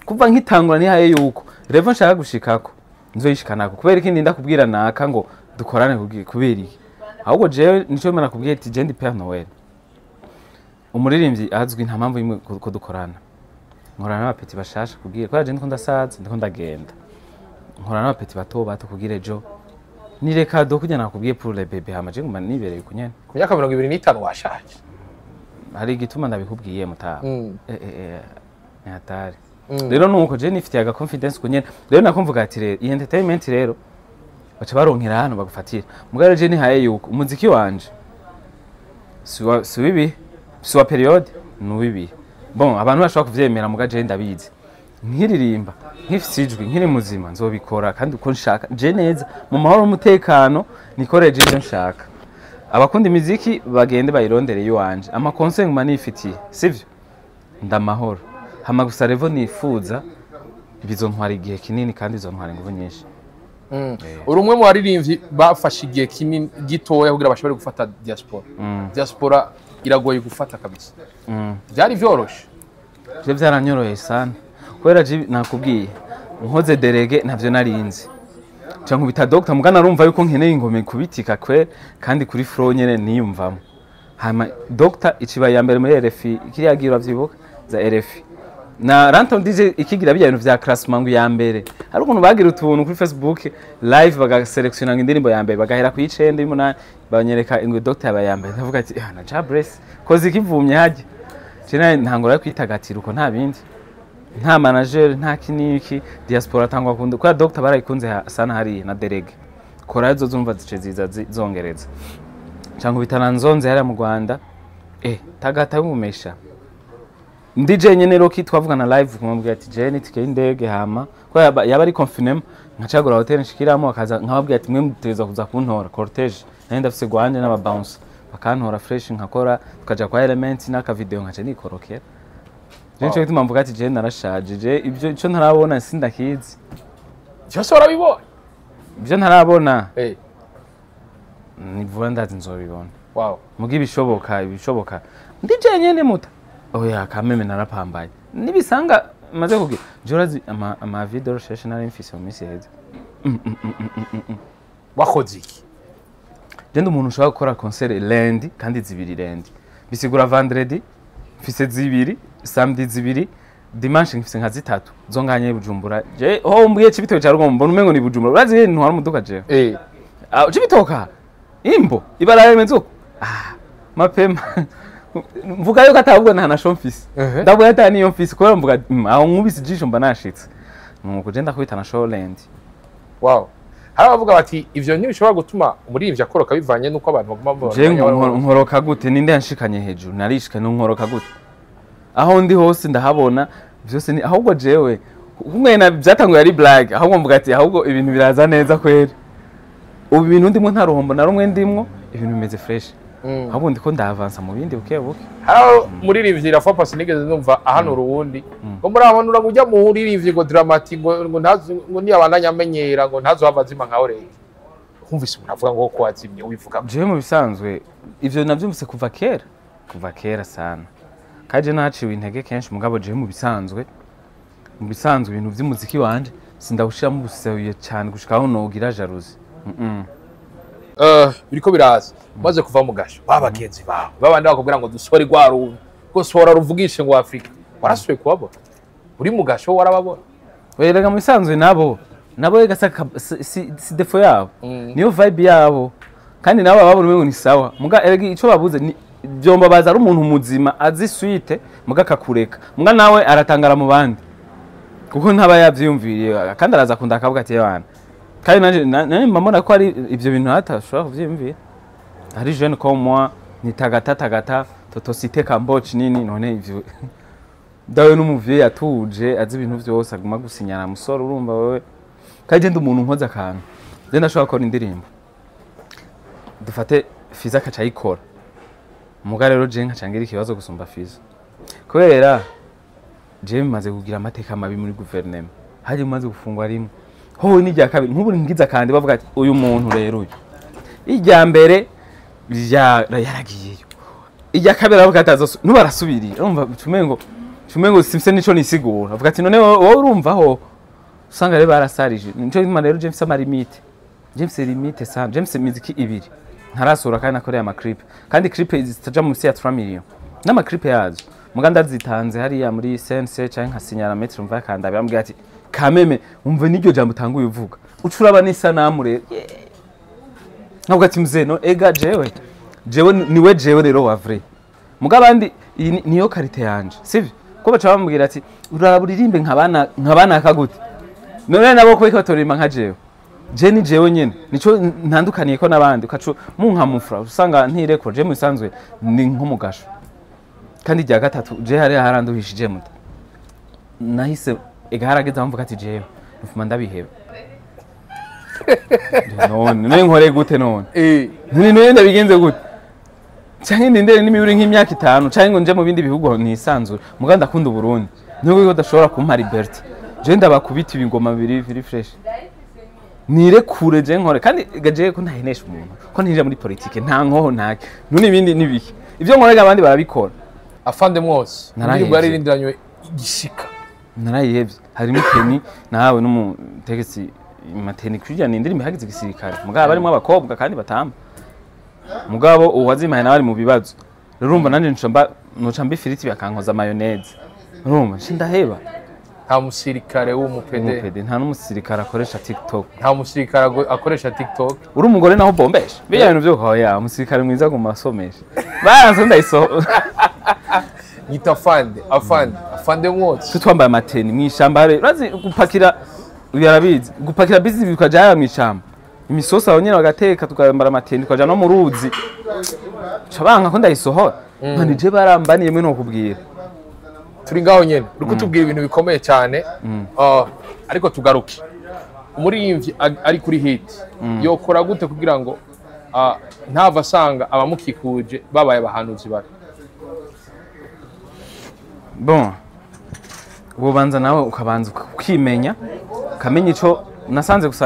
kuva nkitangura ni haye yuko revo nshaka gushikako nzoyishikanako kubera ikindi ndakubwira naka ngo dukorane kubera iki ahubwo je nico mara kubwira ati je ndi Père Noël umuririmbyi azwi nta mpamvu imwe ko dukorana nkorana n'abapeti bashasha kubwira ko je ndiko ndasaza ndiko ndagenda nkorana n'abapeti bato kubwira ejo ni reka do kujya nakubwiye pour le bébé hamaje nguma nibereye kunyene ku myaka 25 washaje hari igituma ndabikubwiye mutaha ni hatari rero nuko je nifitiye aga confidence kunyene rero nakumvuga ati rero iyi entertainment rero baca baronkera hano bagufatira mugare je ni haye yuko umuziki wanje subibi suwa periode nubibi bon abantu bashaka kuvyemera mugaje ndabizi nkiririmba nkifisijwe nkiri muzima nzobikora kandi uko nshaka je neza mu mahoro umutekano nikoreje ibyo nshaka abakunda imiziki bagende bayirondere yuwanje ama concert manifitiye sivyo ndamahoro hama gusa revo nifuza bizontwara igihe kinini kandi bizontwara ingufu nyinshi urumwe mu baririmbyi bafashe igihe kinini gitoya kugira bashobore gufata diaspora iragoye gufata kabisa byari vyoroshe je byaranyoroye sana kubera je nakubwiye nkoze derege ntavyo narinzi cyangwa bita doctor mugana arumva yuko nkeneye ingome kubitika kwe kandi kuri flow nyene niyumvamo hama doctor iciba ya mbere muri RFI kiriya gira vyibuka za RFI na Ranton DJ ikigira bijya ibintu vya classement ya mbere hari ukuntu bagira utuntu kuri Facebook live bagaselectiona indirimbo ya mbere bagahera ku 9 y'umunani banyereka ingwe doctor yaba ya mbere ndavuga ati na Jabress koze ikivumye haje cena ntangora yo kwitagatira uko nta bindi nta manager nta kiniki diaspora tangwa kundi kwa doctor barayikunze sana hari na delege kora zo zumva zice ziza zongereza cyangwa bitananzonze hari mu Rwanda tagata y'umumesha DJ nyene Roki twavugana live kumubwira ati je nitike indege hama ko yaba ari confirm nkacagura hotel nshikiramo akaza nkababwira ati mwe muteza kuza kuntora cortege nari ndafise gwanje n'aba bounce bakantora fresh nkakora tukaja kwa elements n'aka video nkaca nikorokera Jencho gituma mvuga ati je narashaje je ibyo cyo ntarabona sindakizi cyose warabibona ibyo ntarabona ni vuba ndazi nzobibona mugi ibishoboka ndije nyene muta oya kameme narapambaye nibisanga maze kugira jorazi ama video recherche nari mfise mu misi heza wakoze iki Jendo umuntu ushaka gukora concert lundi kandi zibiri lundi bisigura vendredi mfise zibiri samedi zibiri dimanche mfise nka zitatu zonganye Bujumbura je mbwiye cibitoke cya Rugombo mbona umengo ni Bujumbura urazi ibintu hari umuduka je cibitoka imbo ibaraye mezo mapema mvuga yuko atabwo nta na shomfisi ndabwo yata niyo mfisi ko mvuga aho nkubise ijisho mba nashitse nuko je ndakwita na showland hari abavuga bati ivyo ntibishobora gutuma umuririmbyi akoroka bivanye nuko abantu baguma je nkoroka gute ninde yanshikanye hejuru narishika nkoroka gute aho ndi hose ndahabona byose ni ahubwo jewe umwena byatanguye ari black ahubwo mvuga ati ahubwo ibintu biraza neza kweri ubu ibintu ndimo nta ruhombo na rumwe ndimo ibintu bimeze fresh ahubwo ndiko ndavansa mu bindi buke muririmbyi rafa pasi nigeze numva ahanura uwundi ngo murabanura kujya mu muririmbyi ngo dramatic ngo ntazo ngo ni abandanya amenyera ngo ntazo bavazima nka orege kumvise umuntu avuga ngo ko wazimye ubivuga je mu bisanzwe ivyo navyumvise kuva kera sana kaje naciwe intege kenshi mugabo je mu bisanzwe ibintu by'umuziki wanje sindawushira mu busebuye cyane gushikaho nogira jalousie biriko biraza maze kuva mu gasho babagenzi bawe babandi bakubwira ngo dusore gwaru ko sora ruvugishe ngo Afrika warasuye kubabona uri mu gasho warababona werega mu bisanzwe nabo gasaka si defo yabo niyo vibe yabo kandi nabo babona umengo ni sawa muga erega ico babuze byomba baza ari umuntu muzima azi suite muga kakureka muga nawe aratangara mu bandi kuko ntaba yavyumviriye kandi araza kunda akavuga ati yana kandi nanje mbona ko ari ivyo bintu hatashobora kuvyumvira ari jeune comme moi ni tagata totosite kamboch nini none ivyo dawe n'umuvye yatuje azi ibintu vyose aguma gusinyana musoro urumva wewe kaje ndi umuntu nkoza akantu je ndashobora gukora indirimbo dufate Fiza kaca yikora muga rero je nkacangira ikibazo gusumba Fiza kubera je maze kugira amateka mabi muri guverinema haje maze gufungwa rimwe ho ni rya kabiri nk'ubu ngiza kandi bavuga ati uyu muntu rero uyu ijya mbere yaragiyeyo ijya kabiri bavuga ati nubarasubiriye urumva cumengo simse nico nisigura bavuga ati none wowe urumvaho usanga rero barasarije nico imana rero James amarimite limite sa James miziki ibiri ntarasura kandi nakoreye ama clip kandi clip zitaja mu ya 3 million n'ama clip yazo muganda zitanze hariya muri sense cyangwa nkasinyara metro mva kanda bambwira ati kameme umve niryo jambo tanguye uvuga ucuraba n'isanamu rero ntabwo ati mzeno ega jewe niwe rero wa vrai mugabandi niyo karite yanje sivyo ko baca bambwira ati uraburirimbe nkabana akagute none nabo ko ikotorima nka jewe je ni jewe nyene nico ntandukaniye ko nabandi ukacu munkamufra usanga ntireko je musanzwe ni nk'umugasho kandi rya gatatu je hari haranduhishije muta nahise egarageza mvuga ati jewe nufuma ndabiheba none nkore gute none none ndabigenze gute cyangwa ndindere n'imibiri nk'imyaka 5 cyangwa ngo nje mu bindi bihugu nisanzure muganda akunda Burundi nubwo ko dashobora kumpa liberty je ndabakubita ibingoma biri fresh nirekure je nkore kandi gaje ko ntahenesha umuntu ko ntije muri politique nta nkoho ntake none ibindi nibiki ivyo nkorega abandi barabikora afande mwose nibwo yaririndiranywe igishika narayihevye harimo Keni nawe n'umutegetsi mateni kujya ni indirimbo hagize igisirikare mugabo barimo abakobwa kandi batamba mugabo uwazimaye nawe ari mu bibazo urumva nanje nuca mbifiriti bakankoza mayonnaise urumva ndaheba nta musirikare w'umupede nta n'umusirikare akoresha TikTok nta musirikare akoresha TikTok uri umugore naho bombesha biya bintu byo hoya umusirikare mwiza gumasomesha baranze ndayiso yita afande mwotsi tutwambaye amateni mwishamba urazi gupakira uyarabizi gupakira bizi bikajya mwishamba imisosa abonyene bagateka tukambara amateni tukaja no mu ruzi cabanga ko ndayisohora none je barambaniye mwe no kubwira turi ngaho nyene uriko tubwira ibintu bikomeye cyane ariko tugaruke umuririmbyi ari kuri hit yokora gute kugira ngo ntava asanga abamukikuje babaye abahanuzi bari bon ubanza nawe ukabanza ukimenya kamenya ico nasanze gusa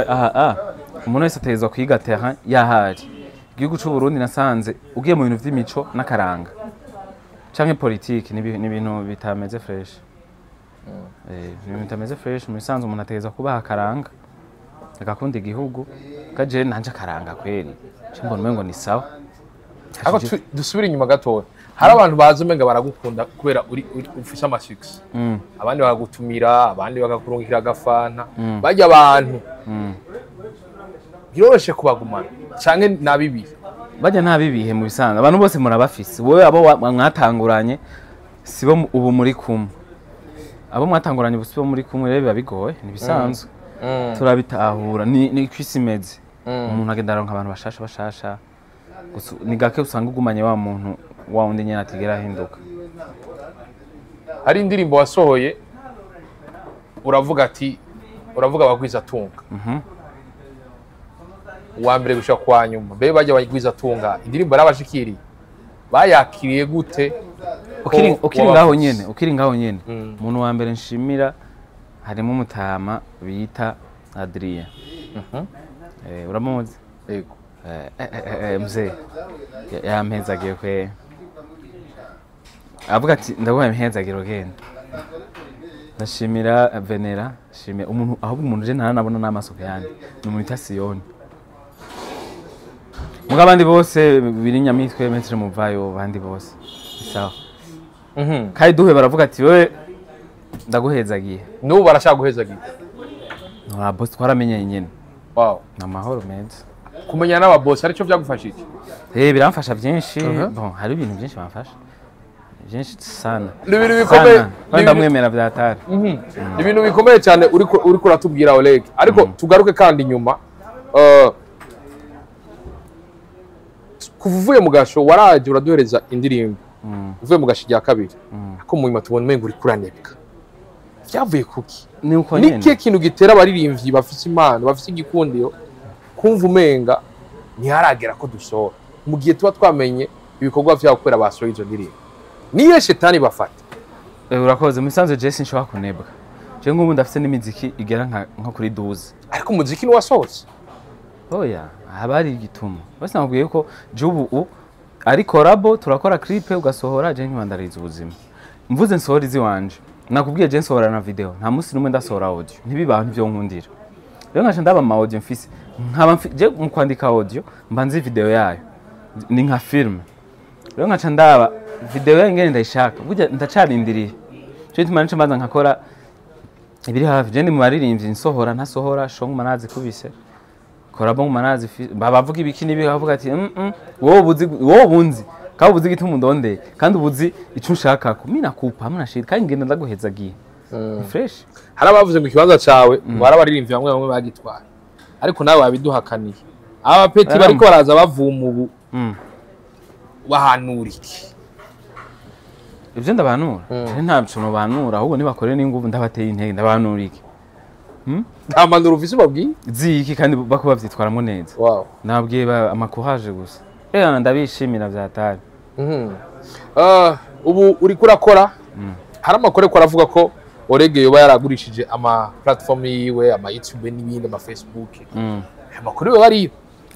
umuntu wese atezwa kwiga terrain yahari igihugu cy'u Burundi nasanze ugiye mu bintu vy'imico n'akaranga canke politique ni ibintu bitameze fresh ibintu bitameze fresh mu bisanzwe umuntu atezwa kubaha akaranga agakunda igihugu kaje nanje akaranga kweri cyangwa umengo ni sawa ako dusubira inyuma gatoya hari abantu bazi umenga baragukunda kubera ufise amasuccess abandi bakagutumira abandi bakakurungikira agafana bajya abantu biroroshe kubagumana canke nabibihe bajya nabibihe mu bisanzwe abantu bose murabafise wowe abo mwatanguranye sibo ubu muri kumwe abo mwatanguranye busibo muri kumwe rero biba bigoye ni bisanzwe turabitahura ni kwisimeze umuntu agenda aronka abantu bashasha ni gake usanga ugumanye wa muntu wa undi nyene atigera hinduka hari indirimbo wasohoye uravuga bagwiza tunga uwa mbere gushaka kwa nyuma be bajya bagwiza tunga indirimbo yarabashikiriye bayakiriye gute ukiri ngaho nyene umuntu wa mbere nshimira harimo umutama bita Adrien uramuzi yego mzee yampezagiye kwe avuga ati ndaguhaye impezagiro genda ndashimira Venera shimira umuntu ahubwo umuntu je ntanabona n'amaso yandi ni umuntu tasiyoni muga abandi bose birinyamitwe metre muvayo bandi bose sawa kai duhe baravuga ati wewe ndaguhezagiye n'ubu barashaka guhezagiye boss twaramenye nyene wow namahoro meza kumenya n'aba boss arico byagufashije biramfasha byinshi bon hari ibintu byinshi bamfasha byinshi sana ibintu bikomeye ndamwemera byatari ibintu bikomeye cyane uri kuratubwira Oleg ariko tugaruke kandi nyuma kuvuye mu gasho waraje uraduhereza indirimbo uvuye mu gashi rya kabiri ako mu nyuma tubona umengo uri kuranebwa byavuye kuki niki kintu gitera abaririmbyi bafite impano bafite igikundiro kumva umenga ntiharagera ko dusohora mu gihe tuba twamenye ibikorwa byabo kubera basohoye izo ndirimbo niyo shetani bafata urakoze mu bisanzwe Jesse nshobora kunebwa je nk'ubu ndafite n'imiziki igera nko kuri 12 ariko umuziki ni wasohotse oya habari igituma bose nabwiye ko jubu ari collabo turakora clip ugasohora je nkibandariza ubuzima mvuze nsohora izi wanje nakubwiye je nsohora na video nta musi numwe ndasohora audio ntibibaho nivyo nkundira rero nkaje ndaba ama audio mfise nkaba je mu kwandika audio mbanze video yayo ni nka film rero nkaca ndaba video yayo ngene ndayishaka burya ndacarindiriye cyo ntuma nce mbanza nkakora ibiri hafi je ndi mu baririmbyi nsohora ntasohora shonga manazi kubise korabo manazi bavuga ibiki nibi bavuga ati wowe bunzi ka ubuzi gituma ndonde kandi ubuzi ico ushaka ko mina kupa hamwe nashira kandi ngenda ndaguhezagiye fresh hari abavuze ngo ikibanza cawe barabaririmbyi bamwe bagitwara ariko nawe wabiduhakaniye aba peti bariko baraza bavuma ubu wahanuriki ivyo ndabanura nta bicano banura ahubwo nibakorera n'inguvu ndabateye intege ndabanuriki nta manuru ufise babwiye ziki kandi bako bavyitwaramo neza wow nabwiye amakohaje gusa ndabishimira vyatari ubu uri kurakora hari amakore ko aravuga ko OLEGUE yoba yaragurishije ama platform yiwe ama YouTube n'ibindi ama Facebook amakore yo bari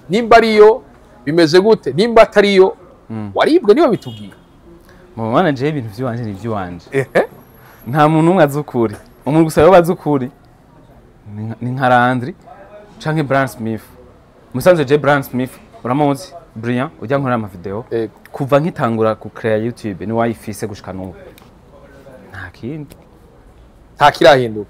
nimba ariyo bimeze gute nimba atariyo waribwe niba bitubwiye mu mwana je ibintu vy'wanje ni vy'wanje nta muntu umwe azukuri umuntu gusa yo bazukuri ni nkarandri canke Brian Smith musanze je Brian Smith uramuzi Brian ujya nkora ama video kuva nkitangura ku create YouTube ni wayifise gushika n'ubu nta kindi nta kirahinduka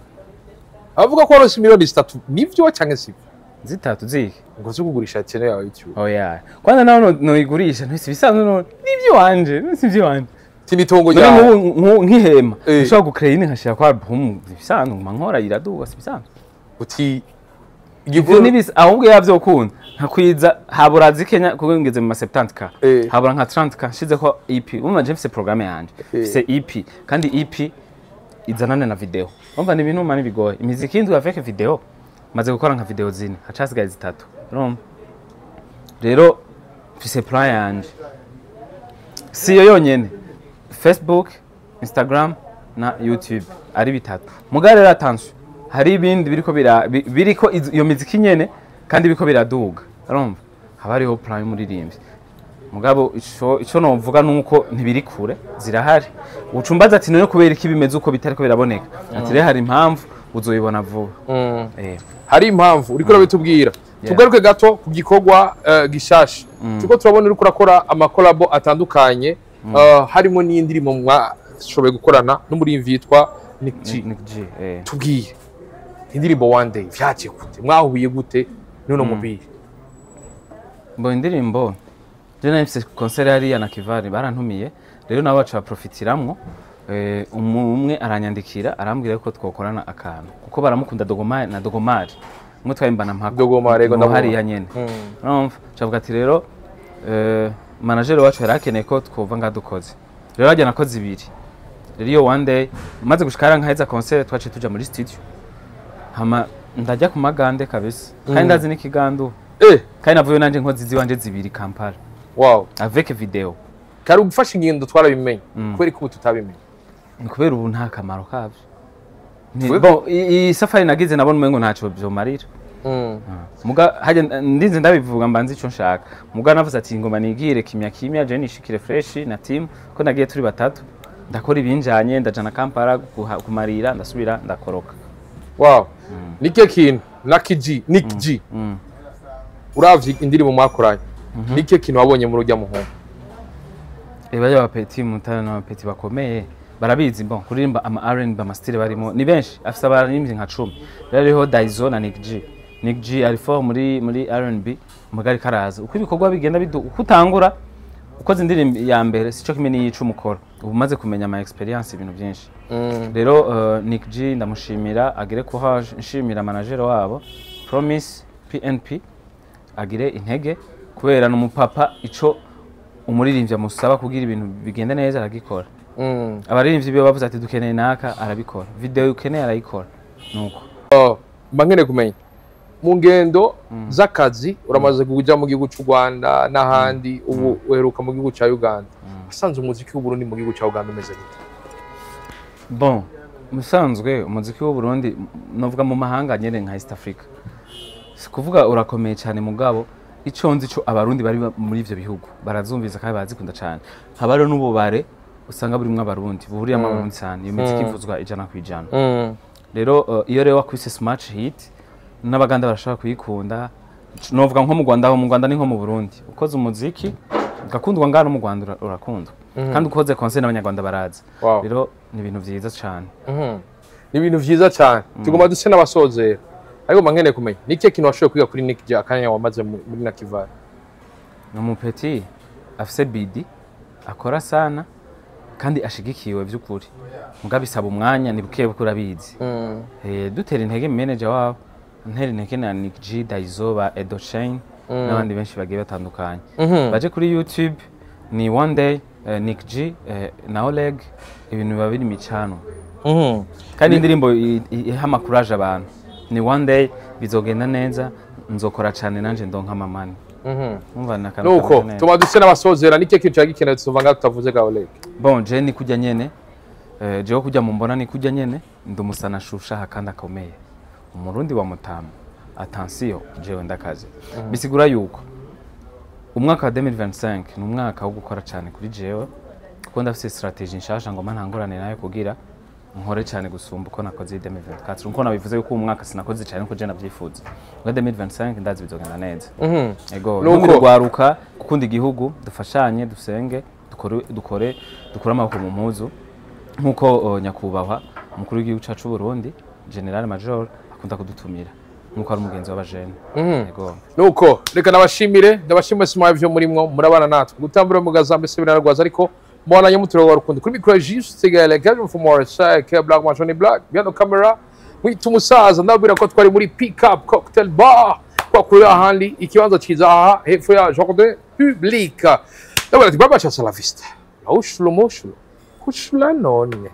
avuga ko warose miliyoni 3 nivyo canke sivyo zitatu ziki ngo zo kugurisha channel yawe YouTube oya kwanza naho no igurisha ntisi bisanzwe no nivyo wanje sivyo wanje timitongo yawe nkihema ushobora gucreate nkashira kwa album bisanzwe nkora iraduga sibisanzwe uti Ivyo nibis ahubwo yavyokunda nkakwiza habura zikenya kuko ngeze mu 70k habura nka 30k shize ko EP umva je mfise programme yanje mfise EP kandi EP izanane na video umva ni ibintu mani bigoye imiziki ndwi avec video maze gukora nka video zine hacasigaye zitatu rero mfise plan yanje siyo yonyene Facebook Instagram na YouTube ari bitatu mugare rero attention hari ibindi biriko iyo miziki nyene kandi biriko biraduga urumva haba hariho plan y'umuririmbyi mugabo ico novuga nuko ntibiri kure zirahari ucumbaza ati none kubera iki bimeze uko bitariko biraboneka ati rero hari impamvu uzoyibona vuba hari impamvu uriko urabitubwira tugaruke gato ku gikorwa gishasha tuko turabona uriko urakora ama collabo atandukanye harimo n'indirimo mwashoboye gukorana n'umurimvyi yitwa Nick G tubwiye indirimbo one day vyaje gute mwahubiye gute none mubiri mbo indirimbo je nafise concert yari ya Nakivari barantumiye rero nabo baca profitiramwo umwe aranyandikira arambwira ko twokorana akantu kuko baramukunda Dogomari mwe twayimbana mpaka Dogomari ego ndahari ya nyene urumva cavuga ati rero manager wacu yarakeneye ko twova ngadukoze rero ajya nakoze ibiri rero iyo one day maze gushikara nkaheza concert twace tuja muri studio hama ndajya ku magande kabisa kandi ndazi n'ikigandu kandi navuye nanje nkozi ziwanje zibiri Kampala wow avec video kari ugufasha ingendo twarabimenye kubera ko tutabimenye ni kubera ubu nta kamaro kavyo bon i safari nagize nabona umengo ntaco byo marira muga haje ndinze ndabivuga mbanzi ico nshaka muga navuze ati ngoma nigire kimya je nishikire fresh na team ko nagiye turi batatu ndakora ibinjanye ndajana Kampala kumarira ndasubira ndakoroka wow nike kintu Nick G uravye indirimbo mwakoranye nike kintu wabonye mu rujya muhungu Ebaye abapeti mutana n'abapeti bakomeye barabizi bon kuririmba ama R&B amastile barimo ni benshi afisa baririmbye nka 10 rero Daizo na Nick G ari fo muri R&B mugari karaza uko ibikorwa bigenda ukutangura ukoze indirimbo ya mbere sico kimene yica umukoro ubu maze kumenya ama experience ibintu byinshi rero Nick G ndamushimira agire courage nshimira manager wabo Promise PNP agire intege kubera n'umupapa ico umuririmbyi amusaba kugira ibintu bigenda neza aragikora abaririmbyi biyo bavuze ati dukeneye naka arabikora video ukeneye arayikora nuko bangene kumenya mu ngendo z'akazi uramaze kuja mu gihugu cy'u Rwanda n'ahandi ubu uheruka mu gihugu cya Uganda asanzwe umuziki w'u Burundi mu gihugu cya Uganda umeze gute bon musanzwe umuziki w'u Burundi novuga mu mahanga nyene nka East Africa sikuvuga urakomeye cyane mugabo ico nzi cyo abarundi bari muri ivyo bihugu barazumviza kandi bazikunda cyane habaro n'ububare usanga buri mwe abarundi buhuriye mu Burundi cyane iyo muziki ivuzwa ijana kwijana rero iyo rero wakwise smart hit n'abaganda barashaka kuyikunda novuga nko mu Rwanda ni nko mu Burundi ukoze umuziki gakundwa ngana mu Rwanda urakundwa kandi ukoze concert n'abanyarwanda baraza rero ni ibintu vyiza cyane ni ibintu vyiza cyane tugomba duse n'abasozera ariko mangene kumenya niki kintu washoboye kwiga kuri Nick G akanya wamaze muri Nakivari n'umupeti afise BD akora sana kandi ashigikiwe by'ukuri muga bisaba umwanya ni buke kurabizi dutera intege manager wabo ntera intege na Nick G Daizo ba Edo Chain n'abandi benshi bagiye batandukanye baje kuri YouTube ni one day Nick G na OLEGUE ibintu biba biri micano kandi indirimbo ihama courage abantu ni one day bizogenda neza nzokora cyane nanje ndonka mamani umva nakana nuko tuma duse n'abasozera nike kintu cyagikena tuvanga tutavuze ga OLEGUE bon je ni kujya nyene je kujya mu mbona ni kujya nyene ndumusana shusha hakanda akomeye umurundi wa mutamu attention jewe ndakaze bisigura yuko umwaka wa 2025 ni umwaka wo gukora cyane kuri jewe kuko ndafise strategy nshasha ngo ntangorane nayo kugira nkore cyane gusumba uko nakoze 2024 uko nabivuze yuko uyu mwaka sinakoze cyane uko je navyifuza ngo 2025 ndazi bizogenda neza ego nuko rwaruka gukunda igihugu dufashanye dusenge dukore amaboko mu mpuzu nkuko nyakubahwa umukuru w'igihugu cacu Burundi General Major akunda kudutumira nkuko ari umugenzi w'abajene ego nuko reka ndabashimire simaye byo murimwo murabana natwe gutambura mu gazambe se binaragwaza ariko mbona nyamutiro wa rukundo kuri micro juste gale gaje for more que black machoni black bien no camera mwitu musaza ndabwira ko twari muri pick up cocktail bar kwa kuri ahandi ikibanza ciza aha hepfo ya jardin public ndabwira ati baba cha la vista aushlo moshlo kushla none